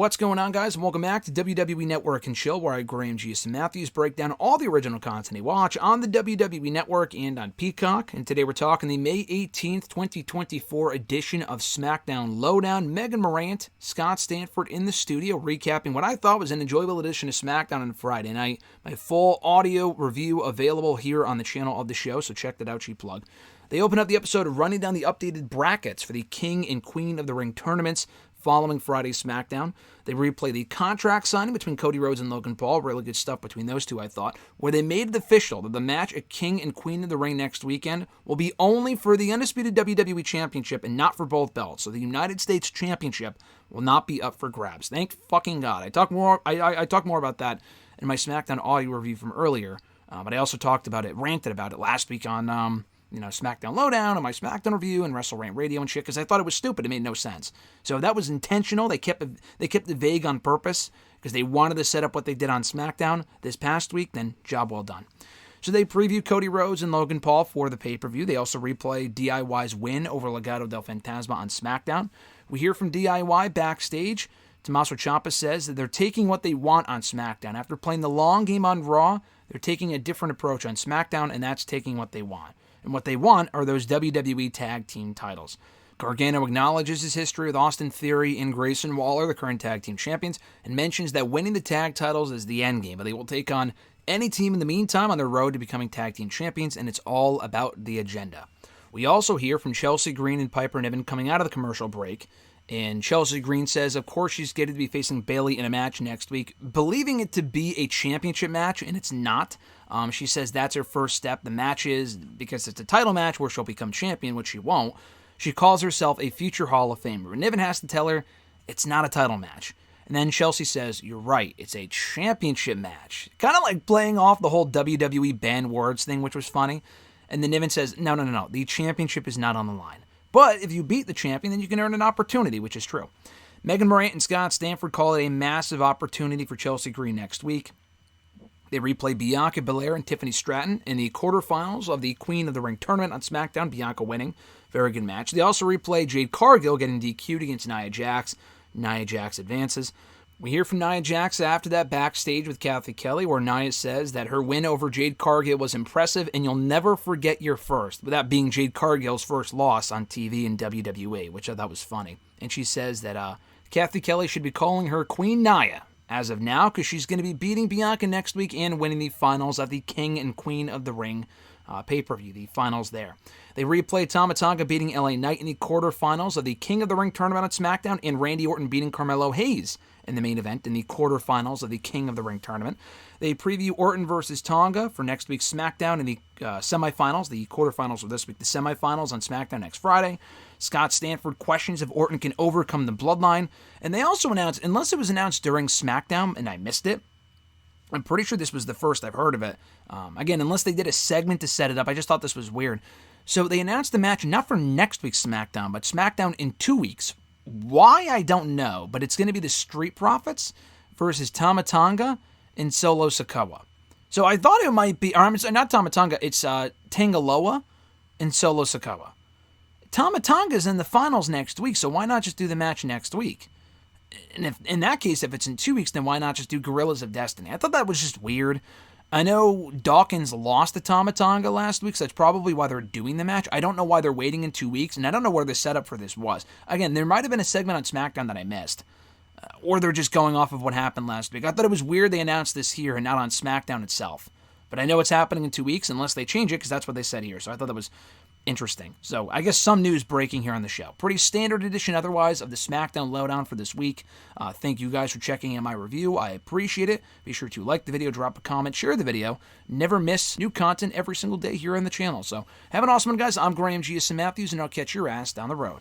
What's going on, guys, and welcome back to WWE Network and Chill, where I, Graham G. Matthews, break down all the original content you watch on the WWE Network and on Peacock. And today we're talking the May 18th, 2024 edition of SmackDown LowDown. Megan Morant, Scott Stanford in the studio, recapping what I thought was an enjoyable edition of SmackDown on Friday night. My full audio review available here on the channel of the show, so check that out, cheap plug. They open up the episode running down the updated brackets for the King and Queen of the Ring tournaments following Friday's SmackDown. They replay the contract signing between Cody Rhodes and Logan Paul. Really good stuff between those two, I thought, where they made it official that the match at King and Queen of the Ring next weekend will be only for the undisputed WWE Championship and not for both belts. So the United States Championship will not be up for grabs. Thank fucking God. I talk more about that in my SmackDown audio review from earlier, but I also ranted about it last week on SmackDown LowDown and my SmackDown review and WrestleRant radio and shit, because I thought it was stupid. It made no sense. So that was intentional. They kept it vague on purpose because they wanted to set up what they did on SmackDown this past week. Then job well done. So they preview Cody Rhodes and Logan Paul for the pay-per-view. They also replay DIY's win over Legado del Fantasma on SmackDown. We hear from DIY backstage. Tommaso Ciampa says that they're taking what they want on SmackDown. After playing the long game on Raw, they're taking a different approach on SmackDown, and that's taking what they want. And what they want are those WWE Tag Team titles. Gargano acknowledges his history with Austin Theory and Grayson Waller, the current Tag Team Champions, and mentions that winning the tag titles is the end game, but they will take on any team in the meantime on their road to becoming Tag Team Champions, and it's all about the agenda. We also hear from Chelsea Green and Piper Niven coming out of the commercial break, and Chelsea Green says, of course, she's scheduled to be facing Bayley in a match next week, believing it to be a championship match, and it's not. She says that's her first step. The match is, because it's a title match where she'll become champion, which she won't, she calls herself a future Hall of Famer. Niven has to tell her it's not a title match. And then Chelsea says, you're right, it's a championship match. Kind of like playing off the whole WWE banned words thing, which was funny. And then Niven says, no, the championship is not on the line. But if you beat the champion, then you can earn an opportunity, which is true. Megan Morant and Scott Stanford call it a massive opportunity for Chelsea Green next week. They replay Bianca Belair and Tiffany Stratton in the quarterfinals of the Queen of the Ring tournament on SmackDown, Bianca winning. Very good match. They also replay Jade Cargill getting DQ'd against Nia Jax. Nia Jax advances. We hear from Nia Jax after that backstage with Kathy Kelly, where Nia says that her win over Jade Cargill was impressive and you'll never forget your first, with that being Jade Cargill's first loss on TV in WWE, which I thought was funny. And she says that Kathy Kelly should be calling her Queen Nia as of now, because she's going to be beating Bianca next week and winning the finals of the King and Queen of the Ring pay-per-view, the finals there. They replay Tama Tonga beating LA Knight in the quarterfinals of the King of the Ring tournament on SmackDown, and Randy Orton beating Carmelo Hayes in the main event in the quarterfinals of the King of the Ring tournament. They preview Orton versus Tonga for next week's SmackDown in the semifinals. The quarterfinals of this week, the semifinals on SmackDown next Friday. Scott Stanford questions if Orton can overcome the bloodline. And they also announced, unless it was announced during SmackDown and I missed it, I'm pretty sure this was the first I've heard of it. Again, unless they did a segment to set it up, I just thought this was weird. So they announced the match not for next week's SmackDown, but SmackDown in 2 weeks. Why, I don't know, but it's going to be the Street Profits versus Tama Tonga and Solo Sikoa. So I thought it might be, or I'm sorry, not Tama Tonga, it's Tangaloa and Solo Sikoa. Tama Tonga's in the finals next week, so why not just do the match next week? And if in that case, if it's in 2 weeks, then why not just do Gorillas of Destiny? I thought that was just weird. I know Dawkins lost to Tama Tonga last week, so that's probably why they're doing the match. I don't know why they're waiting in 2 weeks, and I don't know where the setup for this was. Again, there might have been a segment on SmackDown that I missed, or they're just going off of what happened last week. I thought it was weird they announced this here and not on SmackDown itself. But I know it's happening in 2 weeks unless they change it, because that's what they said here. So I thought that was interesting. So I guess some news breaking here on the show. Pretty standard edition otherwise of the SmackDown Lowdown for this week. Thank you guys for checking out my review. I appreciate it. Be sure to like the video, drop a comment, share the video. Never miss new content every single day here on the channel. So have an awesome one, guys. I'm Graham G. Matthews, and I'll catch your ass down the road.